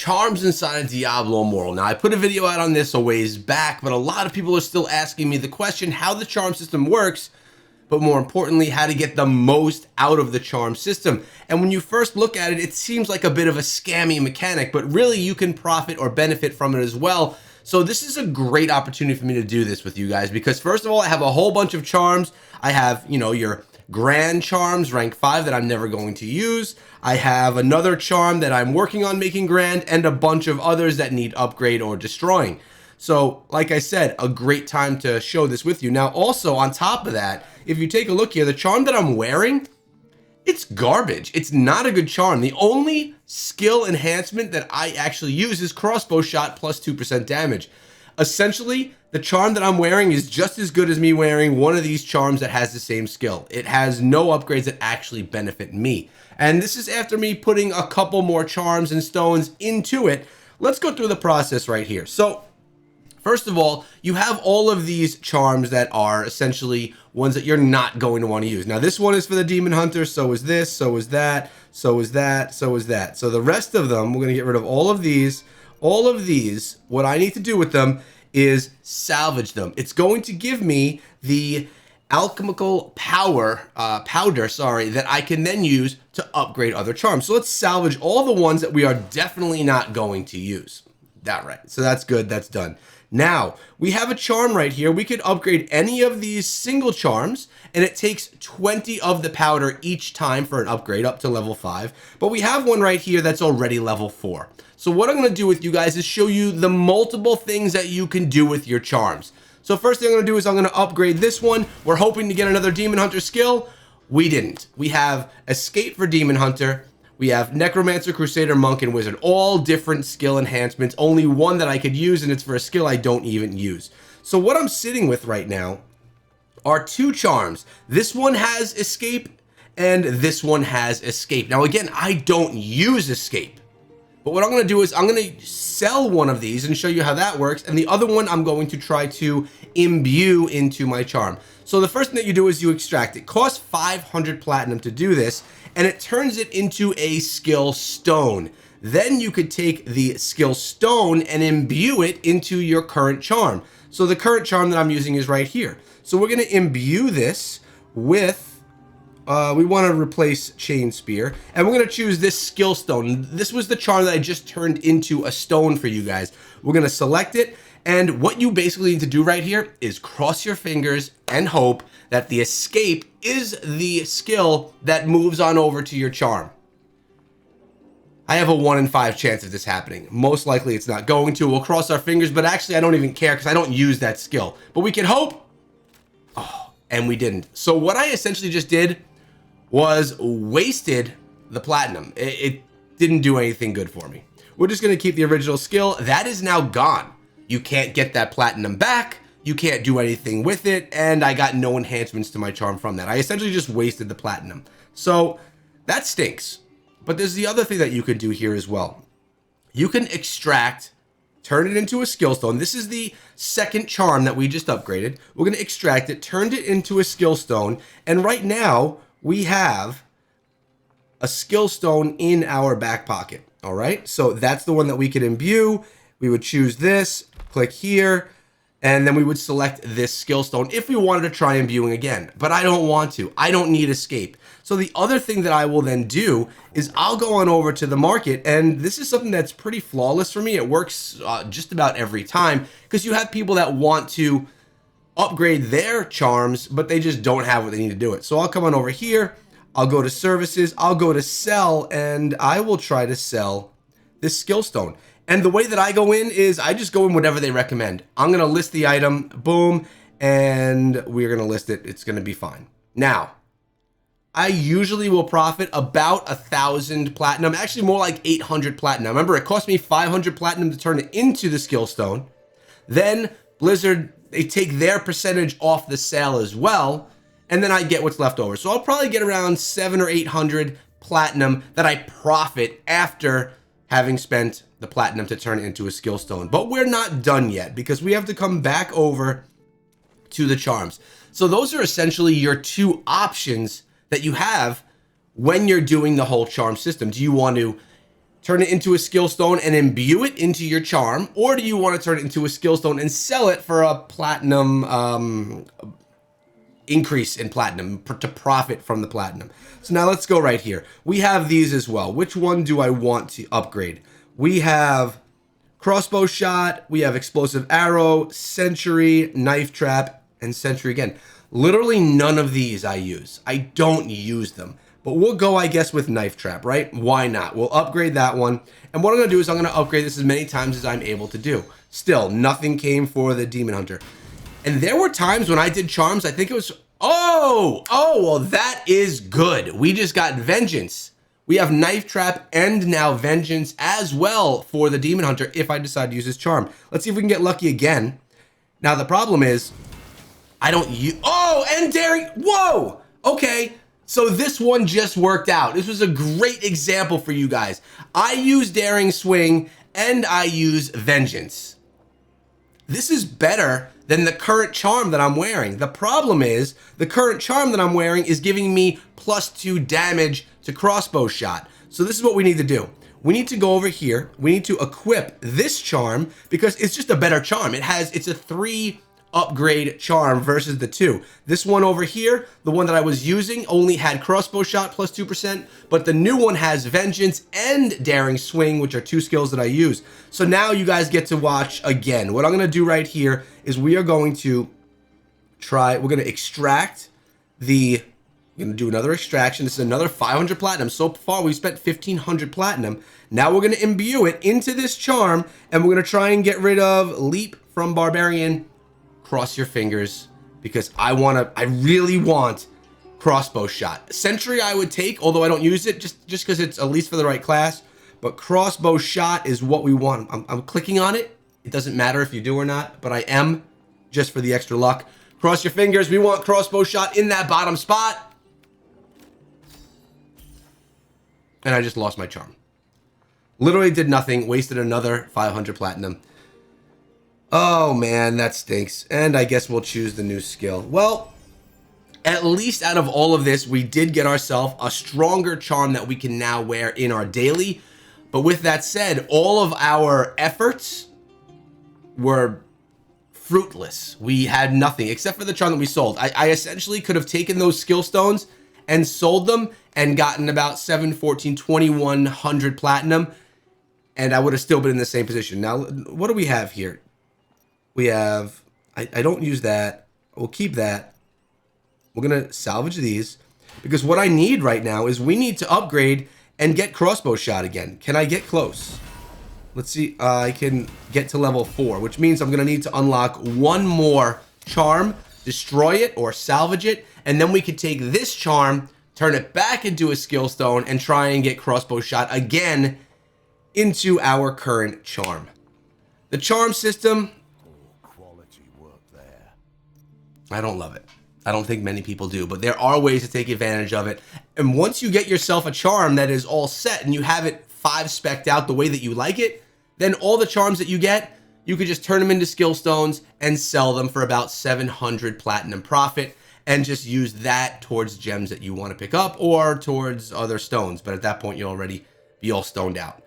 charms inside of Diablo Immortal. Now, I put a video out on this a ways back, but a lot of people are still asking me the question how the charm system works, but more importantly, how to get the most out of the charm system. And when you first look at it, it seems like a bit of a scammy mechanic, but really you can profit or benefit from it as well. So this is a great opportunity for me to do this with you guys, because first of all, I have a whole bunch of charms. I have, your grand charms, rank 5, that I'm never going to use. I have another charm that I'm working on making grand, and a bunch of others that need upgrade or destroying. So, like I said, a great time to show this with you. Now, also, on top of that, if you take a look here, the charm that I'm wearing, it's garbage. It's not a good charm. The only skill enhancement that I actually use is crossbow shot plus 2% damage. Essentially, the charm that I'm wearing is just as good as me wearing one of these charms that has the same skill. It has no upgrades that actually benefit me. And this is after me putting a couple more charms and stones into it. Let's go through the process right here. So, first of all, you have all of these charms that are essentially ones that you're not going to want to use. Now, this one is for the Demon Hunter, so is this, so is that, so is that, so is that. So the rest of them, we're going to get rid of all of these. All of these, what I need to do with them is salvage them. It's going to give me the alchemical powder, that I can then use to upgrade other charms. So let's salvage all the ones that we are definitely not going to use. That right. So that's good. That's done. Now, we have a charm right here. We could upgrade any of these single charms, and it takes 20 of the powder each time for an upgrade up to level 5. But we have one right here that's already level 4. So what I'm going to do with you guys is show you the multiple things that you can do with your charms. So first thing I'm going to do is I'm going to upgrade this one. We're hoping to get another Demon Hunter skill. We didn't. We have Escape for Demon Hunter. We have Necromancer, Crusader, Monk, and Wizard. All different skill enhancements. Only one that I could use, and it's for a skill I don't even use. So what I'm sitting with right now are two charms. This one has Escape, and this one has Escape. Now again, I don't use Escape. But what I'm going to do is I'm going to sell one of these and show you how that works. And the other one I'm going to try to imbue into my charm. So the first thing that you do is you extract it. Costs 500 platinum to do this, and it turns it into a skill stone. Then you could take the skill stone and imbue it into your current charm. So the current charm that I'm using is right here. So we're going to imbue this with we want to replace Chain Spear, and we're going to choose this skill stone. This was the charm that I just turned into a stone for you guys. We're going to select it, and what you basically need to do right here is cross your fingers and hope that the Escape is the skill that moves on over to your charm. I have a 1 in 5 chance of this happening. Most likely it's not going to. We'll cross our fingers, but actually I don't even care because I don't use that skill. But we can hope. Oh, and we didn't. So what I essentially just did was wasted the platinum. It didn't do anything good for me. We're just going to keep the original skill. That is now gone. You can't get that platinum back. You can't do anything with it. And I got no enhancements to my charm from that. I essentially just wasted the platinum. So that stinks. But there's the other thing that you can do here as well. You can extract, turn it into a skill stone. This is the second charm that we just upgraded. We're going to extract it, turned it into a skill stone. And right now, we have a skill stone in our back pocket. All right, so that's the one that we could imbue. We would choose this, click here, and then we would select this skill stone if we wanted to try imbuing again. But I don't want to. I don't need Escape. So the other thing that I will then do is I'll go on over to the market, and this is something that's pretty flawless for me. It works just about every time because you have people that want to upgrade their charms, but they just don't have what they need to do it. So I'll come on over here, I'll go to services, I'll go to sell, and I will try to sell this skill stone. And the way that I go in is I just go in whatever they recommend. I'm going to list the item, boom, and we're going to list it. It's going to be fine. Now, I usually will profit about 1,000 platinum, actually more like 800 platinum. Remember, it cost me 500 platinum to turn it into the skill stone. Then Blizzard, they take their percentage off the sale as well, and then I get what's left over. So I'll probably get around 700 or 800 platinum that I profit after having spent the platinum to turn it into a skill stone. But we're not done yet because we have to come back over to the charms. So those are essentially your two options that you have when you're doing the whole charm system. Do you want to turn it into a skill stone and imbue it into your charm, or do you want to turn it into a skill stone and sell it for a platinum increase in platinum to profit from the platinum? So now let's go right here. We have these as well. Which one do I want to upgrade? We have crossbow shot, we have explosive arrow, sentry, knife trap, and sentry again. Literally none of these I use. I don't use them. But we'll go, I guess, with knife trap, right? Why not? We'll upgrade that one. And what I'm going to do is I'm going to upgrade this as many times as I'm able to do. Still, nothing came for the demon hunter. And there were times when I did charms, I think it was, oh, well, that is good. We just got vengeance. We have knife trap and now vengeance as well for the demon hunter if I decide to use this charm. Let's see if we can get lucky again. Now, the problem is I don't use, oh, and daring, whoa, okay. So this one just worked out. This was a great example for you guys. I use Daring Swing and I use Vengeance. This is better than the current charm that I'm wearing. The problem is the current charm that I'm wearing is giving me +2 damage to crossbow shot. So this is what we need to do. We need to go over here. We need to equip this charm because it's just a better charm. It's a 3 upgrade charm versus the 2. This one over here, the one that I was using, only had crossbow shot +2%, but the new one has vengeance and daring swing, which are 2 skills that I use. So now you guys get to watch again. What I'm going to do right here is we're going to extract we're going to do another extraction. This is another 500 platinum. So far, we've spent 1,500 platinum. Now we're going to imbue it into this charm, and we're going to try and get rid of Leap from Barbarian. Cross your fingers, because I really want crossbow shot. Sentry I would take, although I don't use it, just because it's at least for the right class. But crossbow shot is what we want. I'm clicking on it. It doesn't matter if you do or not, but I am, just for the extra luck. Cross your fingers. We want crossbow shot in that bottom spot. And I just lost my charm. Literally did nothing. Wasted another 500 platinum. Oh man, that stinks. And I guess we'll choose the new skill. Well, at least out of all of this, we did get ourselves a stronger charm that we can now wear in our daily. But with that said, all of our efforts were fruitless. We had nothing except for the charm that we sold. I essentially could have taken those skill stones and sold them and gotten about 2,100 platinum, and I would have still been in the same position. Now, what do we have here? We have, I don't use that. We'll keep that. We're going to salvage these because what I need right now is we need to upgrade and get crossbow shot again. Can I get close? Let's see. I can get to level 4, which means I'm going to need to unlock one more charm, destroy it or salvage it. And then we could take this charm, turn it back into a skill stone and try and get crossbow shot again into our current charm. The charm system, I don't love it. I don't think many people do, but there are ways to take advantage of it. And once you get yourself a charm that is all set and you have it 5 spec'd out the way that you like it, then all the charms that you get, you could just turn them into skill stones and sell them for about 700 platinum profit and just use that towards gems that you want to pick up or towards other stones. But at that point, you'll already be all stoned out.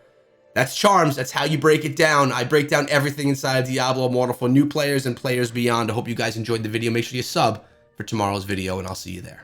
That's charms. That's how you break it down. I break down everything inside of Diablo Immortal for new players and players beyond. I hope you guys enjoyed the video. Make sure you sub for tomorrow's video, and I'll see you there.